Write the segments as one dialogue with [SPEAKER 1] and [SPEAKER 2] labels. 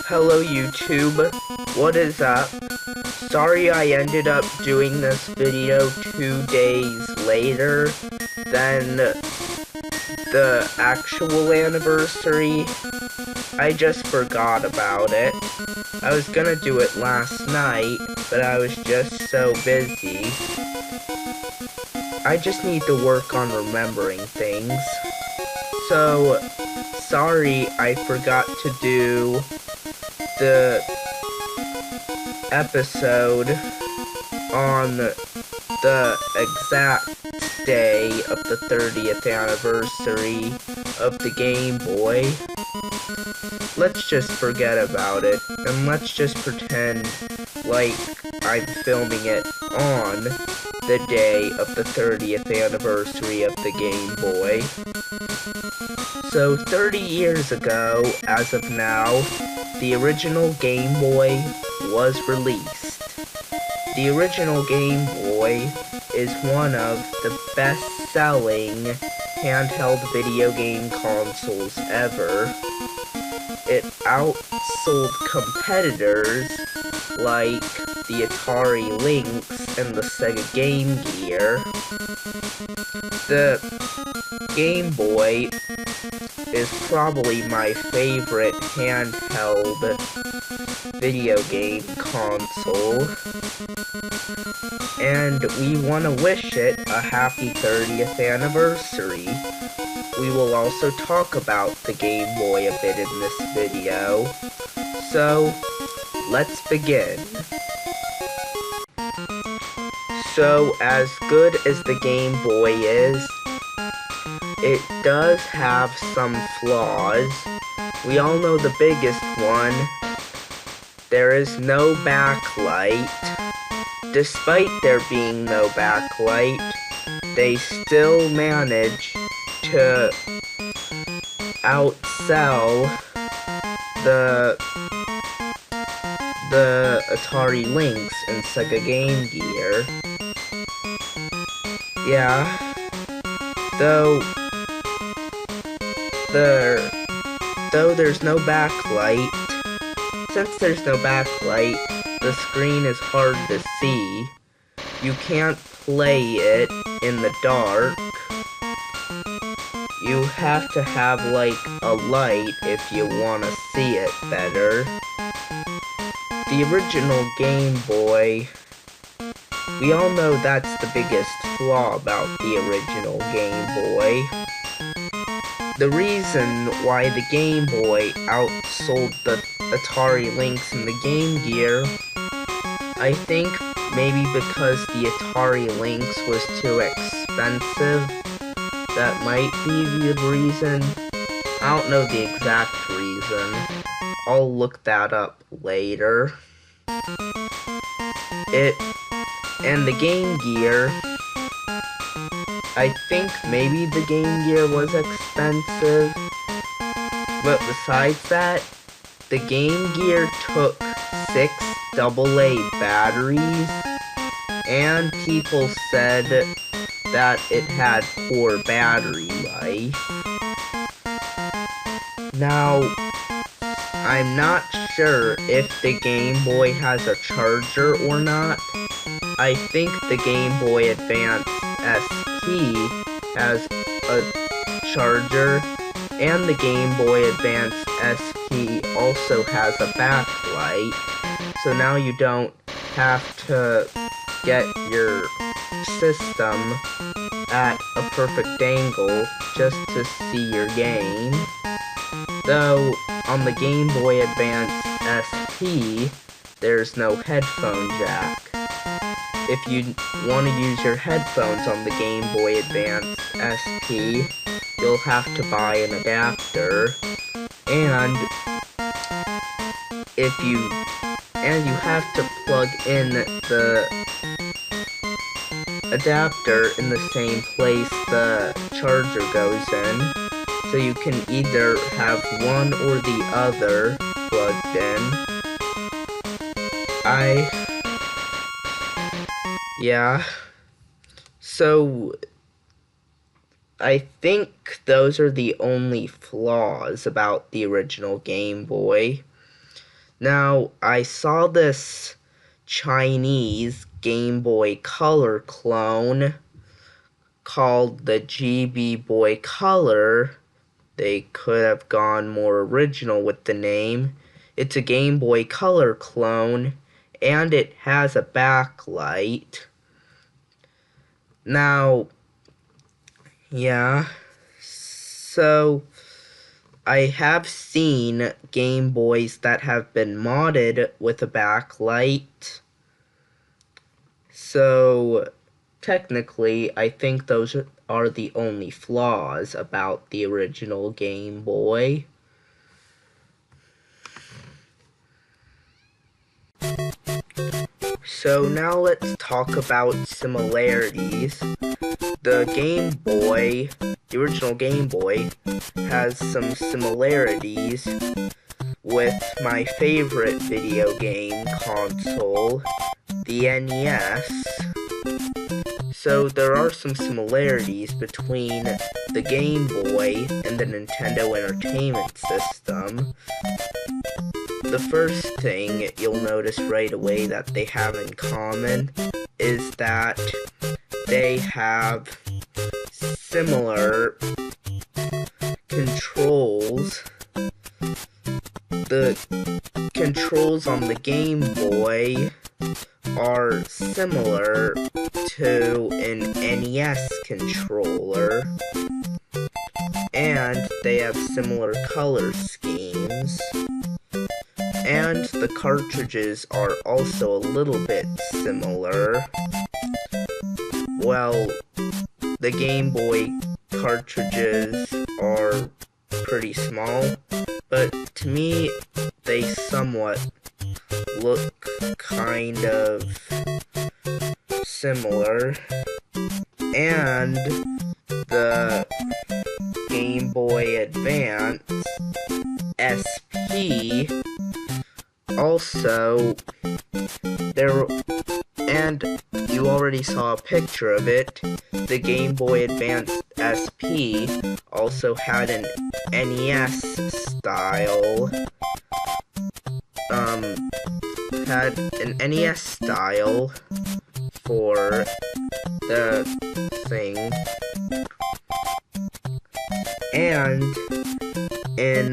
[SPEAKER 1] Hello YouTube, what is up? Sorry I ended up doing this video 2 days later than the actual anniversary. I just forgot about it. I was gonna do it last night, but I was just so busy. I just need to work on remembering things. So, sorry I forgot to do the episode on the exact day of the 30th anniversary of the Game Boy. Let's just forget about it, and let's just pretend like I'm filming it on the day of the 30th anniversary of the Game Boy. So 30 years ago, as of now, the original Game Boy was released. The original Game Boy is one of the best-selling handheld video game consoles ever. It outsold competitors like the Atari Lynx and the Sega Game Gear. The Game Boy is probably my favorite handheld video game console, and we want to wish it a happy 30th anniversary. We will also talk about the Game Boy a bit in this video, so let's begin. So, as good as the Game Boy is, it does have some flaws. We all know the biggest one. There is no backlight. Despite there being no backlight, they still manage to outsell the Atari Lynx and Sega Game Gear. Yeah. Though there's no backlight, since there's no backlight, the screen is hard to see. You can't play it in the dark. You have to have, like, a light if you want to see it better. The original Game Boy, we all know that's the biggest flaw about the original Game Boy. The reason why the Game Boy outsold the Atari Lynx and the Game Gear, I think maybe because the Atari Lynx was too expensive. That might be the reason. I don't know the exact reason. I'll look that up later. And the Game Gear, I think maybe the Game Gear was expensive, but besides that, the Game Gear took 6 AA batteries, and people said that it had poor battery life. Now, I'm not sure if the Game Boy has a charger or not. I think the Game Boy Advance SP has a charger, and the Game Boy Advance SP also has a backlight, so now you don't have to get your system at a perfect angle just to see your game. Though, on the Game Boy Advance SP, there's no headphone jack. If you want to use your headphones on the Game Boy Advance SP, you'll have to buy an adapter, and you have to plug in the adapter in the same place the charger goes in, so you can either have one or the other plugged in. Yeah. So, I think those are the only flaws about the original Game Boy. Now, I saw this Chinese Game Boy Color clone called the GB Boy Color. They could have gone more original with the name. It's a Game Boy Color clone, and it has a backlight. Now, yeah, so I have seen Game Boys that have been modded with a backlight. So, technically, I think those are the only flaws about the original Game Boy. So now let's talk about similarities. The Game Boy, the original Game Boy, has some similarities with my favorite video game console, the NES. So there are some similarities between the Game Boy and the Nintendo Entertainment System. The first thing you'll notice right away that they have in common is that they have similar controls. The controls on the Game Boy are similar to an NES controller, and they have similar color schemes. And the cartridges are also a little bit similar. Well, the Game Boy cartridges are pretty small, but to me, they somewhat look kind of similar. And the Game Boy Advance SP also, and you already saw a picture of it, the Game Boy Advance SP also had an NES style, for the thing, and in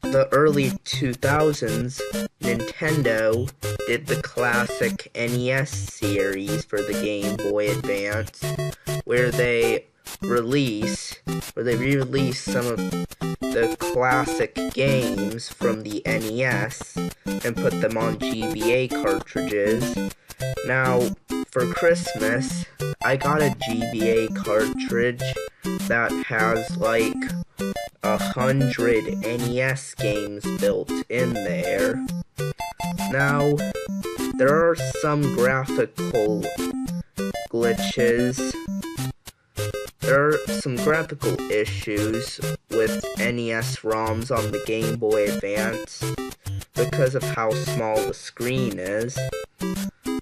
[SPEAKER 1] the early 2000s, Nintendo did the classic NES series for the Game Boy Advance, where they re-release some of the classic games from the NES and put them on GBA cartridges. Now, for Christmas, I got a GBA cartridge that has like 100 NES games built in there. Now, there are some graphical glitches. There are some graphical issues with NES ROMs on the Game Boy Advance because of how small the screen is.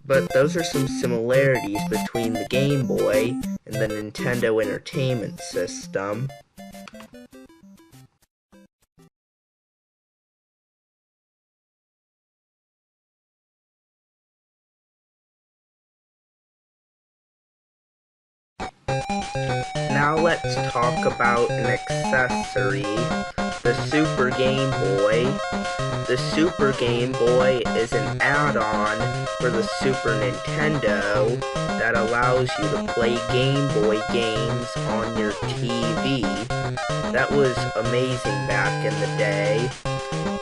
[SPEAKER 1] But those are some similarities between the Game Boy and the Nintendo Entertainment System. Now let's talk about an accessory, the Super Game Boy. The Super Game Boy is an add-on for the Super Nintendo that allows you to play Game Boy games on your TV. That was amazing back in the day.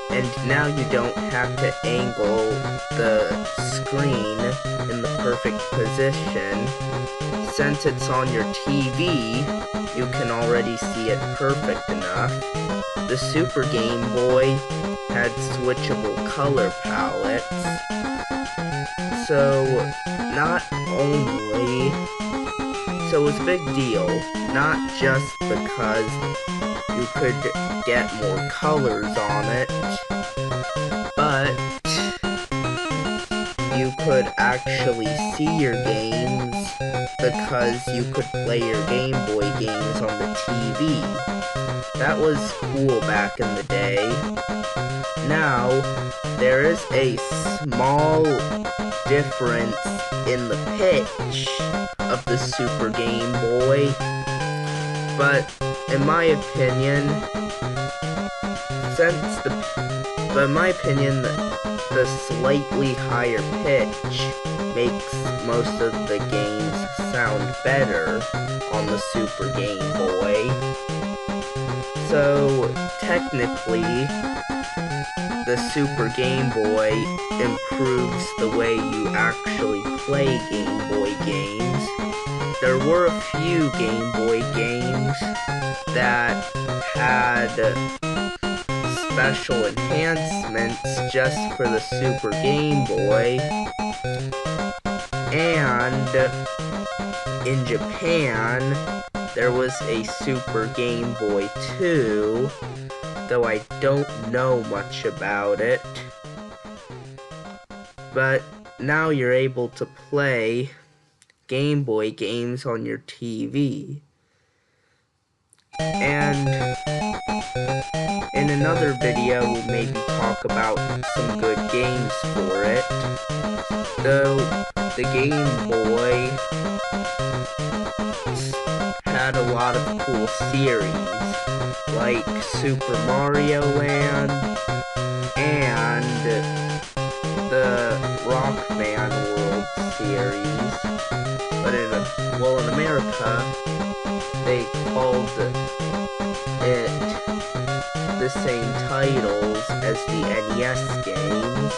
[SPEAKER 1] And now you don't have to angle the screen in the perfect position. Since it's on your TV, you can already see it perfect enough. The Super Game Boy had switchable color palettes. So it was a big deal, not just because you could get more colors on it, but you could actually see your games because you could play your Game Boy games on the TV. That was cool back in the day. Now, there is a small difference in the pitch of the Super Game Boy, but in my opinion, the slightly higher pitch makes most of the games sound better on the Super Game Boy. So, technically, the Super Game Boy improves the way you actually play Game Boy games. There were a few Game Boy games that had special enhancements just for the Super Game Boy, and in Japan there was a Super Game Boy 2, though I don't know much about it. But now you're able to play Game Boy games on your TV. And in another video, we'll maybe talk about some good games for it. Though the Game Boy had a lot of cool series, like Super Mario Land and the Rockman World series. But in America, they called it the same titles as the NES games.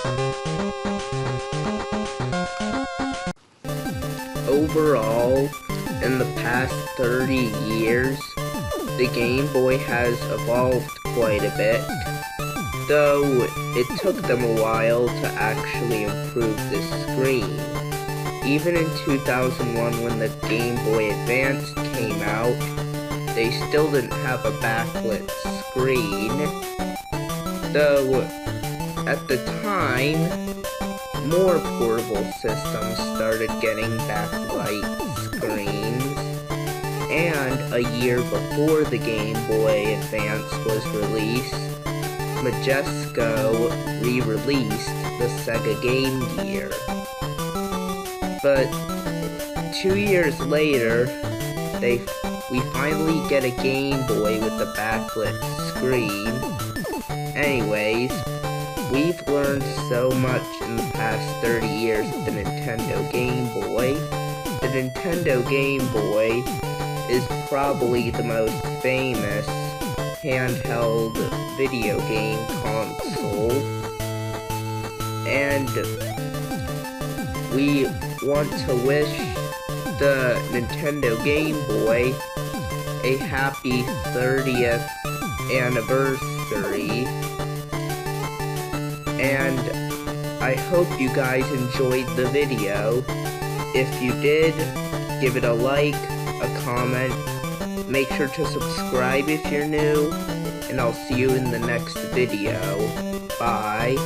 [SPEAKER 1] Overall, in the past 30 years, the Game Boy has evolved quite a bit, though it took them a while to actually improve the screen. Even in 2001, when the Game Boy Advance came out, they still didn't have a backlit screen, though at the time, more portable systems started getting backlight screens, and a year before the Game Boy Advance was released, Majesco re-released the Sega Game Gear. But 2 years later, we finally get a Game Boy with a backlit screen. Anyways, we've learned so much in the past 30 years of the Nintendo Game Boy. The Nintendo Game Boy is probably the most famous handheld video game console, and we want to wish the Nintendo Game Boy a happy 30th anniversary, and I hope you guys enjoyed the video. If you did, give it a like, a comment, make sure to subscribe if you're new, and I'll see you in the next video. Bye.